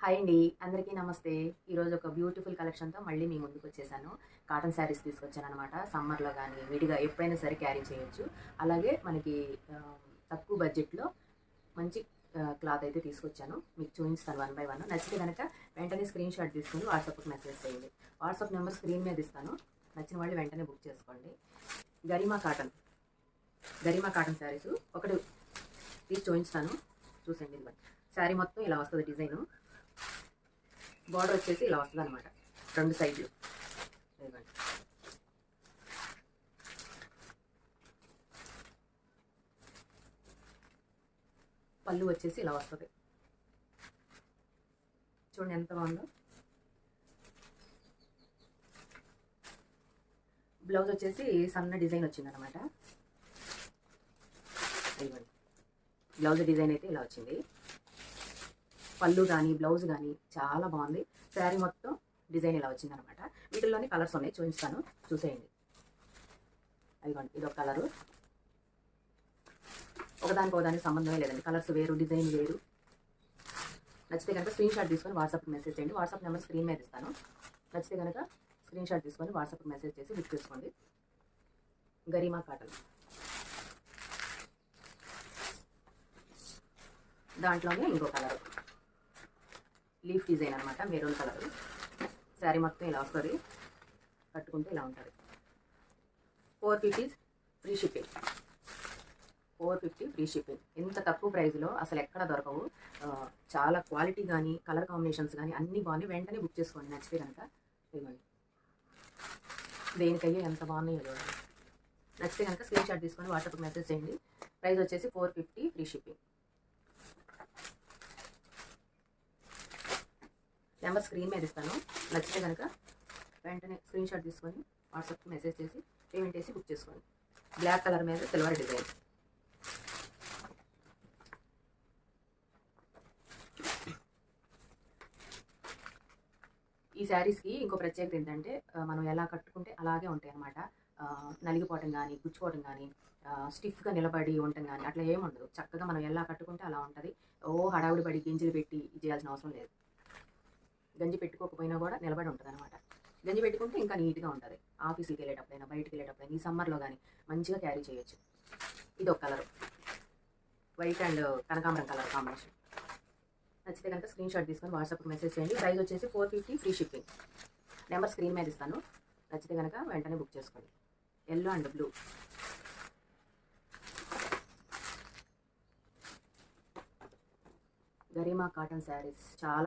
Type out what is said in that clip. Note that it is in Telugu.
హాయ్ అండి, అందరికీ నమస్తే. ఈరోజు ఒక బ్యూటిఫుల్ కలెక్షన్తో మళ్ళీ మీ ముందుకు వచ్చేసాను. కాటన్ శారీస్ తీసుకొచ్చాననమాట. సమ్మర్లో కానీ విడిగా ఎప్పుడైనా సరే క్యారీ చేయొచ్చు. అలాగే మనకి తక్కువ బడ్జెట్లో మంచి క్లాత్ అయితే తీసుకొచ్చాను. మీకు చూపిస్తాను వన్ బై వన్. నచ్చితే కనుక వెంటనే స్క్రీన్ షాట్ తీసుకుని వాట్సాప్కి మెసేజ్ చేయండి. వాట్సాప్ నెంబర్ స్క్రీన్ మీద ఇస్తాను. నచ్చిన వాళ్ళు వెంటనే బుక్ చేసుకోండి. గరిమా కాటన్ శారీస్ ఒకటి తీసి చూపిస్తాను. చూసండి. ఇది శారీ మొత్తం ఇలా వస్తుంది. డిజైను బార్డర్ వచ్చేసి ఇలా వస్తుంది అనమాట, రెండు సైడ్లు. పళ్ళు వచ్చేసి ఇలా వస్తుంది. చూడండి ఎంత బాగుందో. బ్లౌజ్ వచ్చేసి సన్న డిజైన్ వచ్చింది అనమాట. బ్లౌజ్ డిజైన్ అయితే ఇలా వచ్చింది. పళ్ళు కానీ బ్లౌజ్ కానీ చాలా బాగుంది. శారీ మొత్తం డిజైన్ ఇలా వచ్చిందనమాట. వీటిల్లోని కలర్స్ ఉన్నాయి, చూపిస్తాను, చూసేయండి. అదిగోండి, ఇదొక కలరు. ఒకదానికి సంబంధమే లేదండి. కలర్స్ వేరు, డిజైన్ వేరు. నచ్చితే కనుక స్క్రీన్ షాట్ తీసుకొని వాట్సాప్కి మెసేజ్ చేయండి. వాట్సాప్ నెంబర్ స్క్రీన్ మీద ఇస్తాను. నచ్చితే కనుక స్క్రీన్ షాట్ తీసుకొని వాట్సాప్కి మెసేజ్ చేసి బుక్ చేసుకోండి. గరిమా కాటన్. దాంట్లోనే ఇంకో కలరు, లీఫ్ డిజైన్ అనమాట, మెరూన్ కలర్. శారీ మొత్తం ఇలా వస్తుంది. కట్టుకుంటే ఇలా ఉంటుంది. 450 ఫ్రీ షిప్పింగ్. 450 free shipping. ఇంత తక్కువ ప్రైస్లో అసలు ఎక్కడ దొరకవు. చాలా క్వాలిటీ కానీ కలర్ కాంబినేషన్స్ కానీ అన్నీ బాగున్నాయి. వెంటనే బుక్ చేసుకోండి నచ్చితే కనుక. ఇవ్వండి, దేనికయ్యే ఎంత బాగున్నాయో. నచ్చితే కనుక స్క్రీన్ షాట్ తీసుకొని వాట్సాప్కి మెసేజ్ చేయండి. ప్రైస్ వచ్చేసి 450 ఫ్రీ షిప్పింగ్. నెంబర్ స్క్రీన్ మీద ఇస్తాను. నచ్చితే కనుక వెంటనే స్క్రీన్ షాట్ తీసుకొని వాట్సాప్కి మెసేజ్ చేసి పేమెంట్ చేసి బుక్ చేసుకోండి. బ్లాక్ కలర్ మీద సిల్వర్ డిజైన్. ఈ శారీస్కి ఇంకో ప్రత్యేకత ఏంటంటే మనం ఎలా కట్టుకుంటే అలాగే ఉంటాయి అన్నమాట. నలిగిపోవటం కానీ గుచ్చుకోవటం కానీ స్టిఫ్గా నిలబడి ఉండటం కానీ అట్లా ఏముండదు. చక్కగా మనం ఎలా కట్టుకుంటే అలా ఉంటుంది. హడావుడి పడి గింజలు పెట్టి చేయాల్సిన అవసరం లేదు. గంజి పెట్టుకోకపోయినా కూడా నిలబడి ఉంటుంది అనమాట. గంజి పెట్టుకుంటే ఇంకా నీట్గా ఉంటుంది. ఆఫీస్కి వెళ్ళేటప్పుడైనా బయటకు వెళ్ళేటప్పుడైనా ఈ సమ్మర్లో కానీ మంచిగా క్యారీ చేయొచ్చు. ఇది ఒక కలర్, వైట్ అండ్ కనకాంబరం కలర్ కాంబినేషన్. నచ్చితే కనుక స్క్రీన్ షాట్ తీసుకొని వాట్సాప్కి మెసేజ్ చేయండి. ప్రైస్ వచ్చేసి 450 ఫ్రీ షిప్పింగ్. నెంబర్ స్క్రీన్ మీద ఇస్తాను. నచ్చితే కనుక వెంటనే బుక్ చేసుకోండి. Yellow and blue. Garima cotton saris చాలా